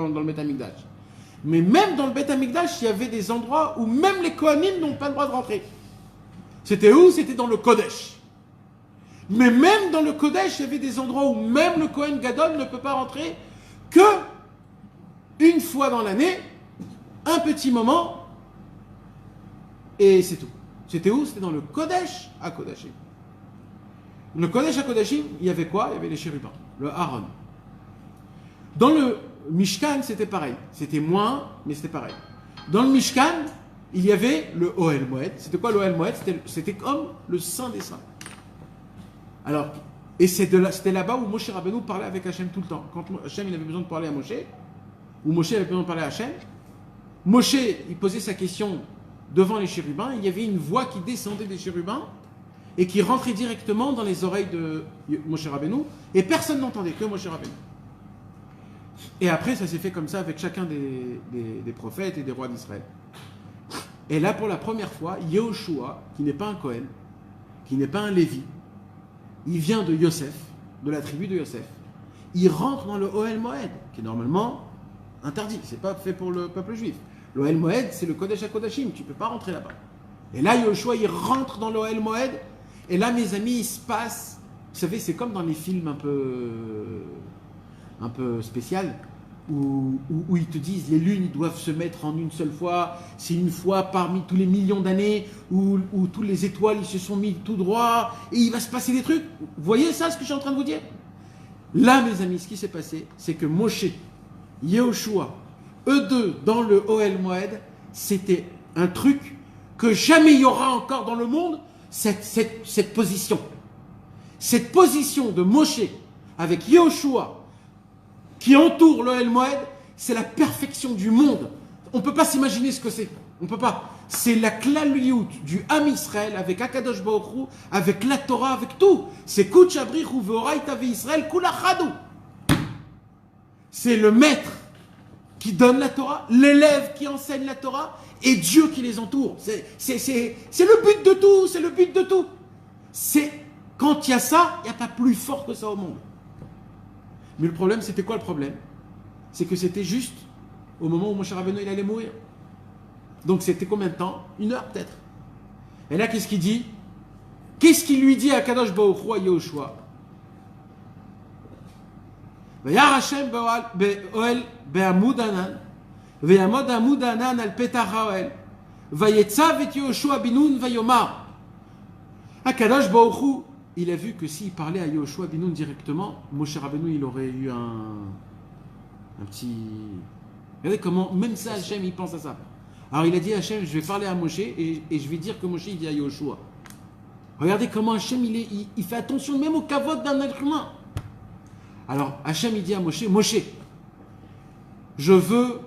dans le Beth Amikdash. Mais même dans le Beth Amikdash, il y avait des endroits où même les Kohanim n'ont pas le droit de rentrer. C'était où? C'était dans le Kodesh. Mais même dans le Kodesh, il y avait des endroits où même le Kohen Gadol ne peut pas rentrer que une fois dans l'année, un petit moment, et c'est tout. C'était où? C'était dans le Kodesh à Kodashim. Le Kodesh à Kodashim, il y avait quoi? Il y avait les chérubins, le Aaron. Dans le Mishkan, c'était pareil. C'était moins, mais c'était pareil. Dans le Mishkan, il y avait le Ohel Moed. C'était quoi le Ohel Moed? C'était comme le Saint des Saints. Alors, et c'était là-bas où Moshe Rabbeinu parlait avec Hachem tout le temps. Quand Hachem il avait besoin de parler à Moshe, ou Moshe avait besoin de parler à Hachem, Moshe, il posait sa question devant les chérubins, il y avait une voix qui descendait des chérubins et qui rentrait directement dans les oreilles de Moshe Rabbeinu, et personne n'entendait, que Moshe Rabbeinu. Et après, ça s'est fait comme ça avec chacun des prophètes et des rois d'Israël. Et là, pour la première fois, Yehoshua, qui n'est pas un Kohen, qui n'est pas un Lévi, il vient de Yosef, de la tribu de Yosef. Il rentre dans le Ohel Moed, qui est normalement interdit. C'est pas fait pour le peuple juif. Le Ohel Moed, c'est le Kodesh HaKodashim. Tu peux pas rentrer là-bas. Et là, Yehoshua, il rentre dans le Ohel Moed. Et là, mes amis, il se passe... Vous savez, c'est comme dans les films un peu spécial, où ils te disent les lunes ils doivent se mettre en une seule fois, c'est une fois parmi tous les millions d'années, où tous les étoiles ils se sont mis tout droit, et il va se passer des trucs. Vous voyez ça, ce que je suis en train de vous dire? Là, mes amis, ce qui s'est passé, c'est que Moshe, Yehoshua, eux deux, dans le Ohel Moed, c'était un truc que jamais il y aura encore dans le monde, cette position. Cette position de Moshe avec Yehoshua, qui entoure le Ohel Moed, c'est la perfection du monde. On ne peut pas s'imaginer ce que c'est. On ne peut pas. C'est la klaliout du Ham Israël avec Akadosh Baruch Hu, avec la Torah, avec tout. C'est Kutch Abrichu Veoraita Israël Kulachadu. C'est le maître qui donne la Torah, l'élève qui enseigne la Torah et Dieu qui les entoure. C'est le but de tout. C'est le but de tout. Quand il y a ça, il n'y a pas plus fort que ça au monde. Mais le problème, c'était quoi le problème? C'est que c'était juste au moment où Moshe Rabbeinu il allait mourir. Donc c'était combien de temps? 1 heure peut-être. Et là, qu'est-ce qu'il dit? Qu'est-ce qu'il lui dit à Kadosh Baruch Hu à Yehoshua? Vayar Hashem be'oel be'amud anan ve'yamod amud anan al petach ha'oel vayetzav et Yehoshua binun vayomar. À Kadosh Baruch Hu, il a vu que s'il parlait à Yehoshua Binoun directement, Moshe Rabbeinu, il aurait eu un petit... Regardez comment, même ça, Hachem, il pense à ça. Alors il a dit à Hachem, je vais parler à Moshe et je vais dire que Moshe, il dit à Yehoshua. Regardez comment Hachem, il fait attention même au kavod d'un être humain. Alors Hachem, il dit à Moshe, Moshe, je veux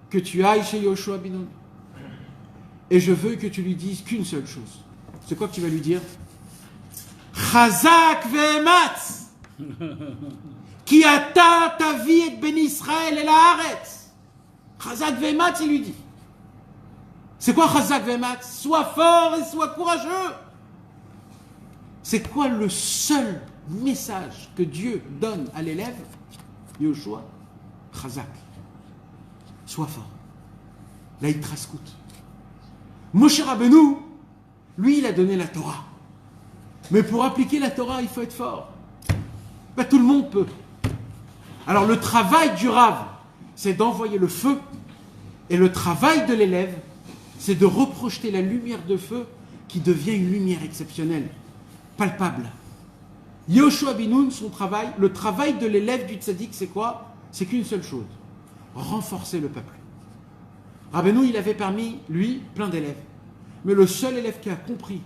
que tu ailles chez Yehoshua Binoun et je veux que tu lui dises qu'une seule chose. C'est quoi que tu vas lui dire? Chazak ve'ematz ki ata tavi et ben Israël el haaretz. Chazak ve'ematz, il lui dit. C'est quoi Chazak ve'ematz? Sois fort et sois courageux. C'est quoi le seul message que Dieu donne à l'élève Yehoshua? Chazak. Sois fort. La hitraskut. Moshe Rabbeinu, lui, il a donné la Torah. Mais pour appliquer la Torah, il faut être fort. Pas tout le monde peut. Alors le travail du Rav, c'est d'envoyer le feu. Et le travail de l'élève, c'est de reprojeter la lumière de feu qui devient une lumière exceptionnelle, palpable. Yehoshua Binoun, son travail, le travail de l'élève du tzaddik, c'est quoi? C'est qu'une seule chose, renforcer le peuple. Rabbeinu, il avait parmi lui plein d'élèves. Mais le seul élève qui a compris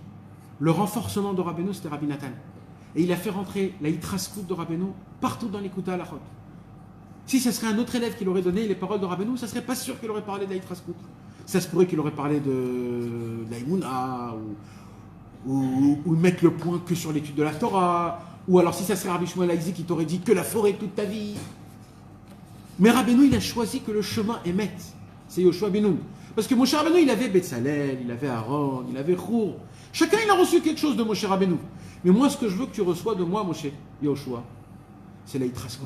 le renforcement de Rabbeinu, c'était Rabbi Nathan. Et il a fait rentrer la hitraskut de Rabbeinu partout dans les Kuta Halachot. Si ce serait un autre élève qui l'aurait donné les paroles de Rabbeinu, ça ne serait pas sûr qu'il aurait parlé de la hitraskut. Ça se pourrait qu'il aurait parlé de l'Aïmouna, ou mettre le point que sur l'étude de la Torah, ou alors si ça serait Rabbi Shmuel Haïzi qui t'aurait dit que la forêt toute ta vie. Mais Rabbeinu, il a choisi que le chemin émette. C'est Yehoshua Binoun. Parce que Moshe Rabbeinu, il avait Betzalel, il avait Aaron, il avait Chour. Chacun, il a reçu quelque chose de Moshe Rabbeinu. Mais moi, ce que je veux que tu reçois de moi, Moshe, Yehoshua, c'est la hitraskut.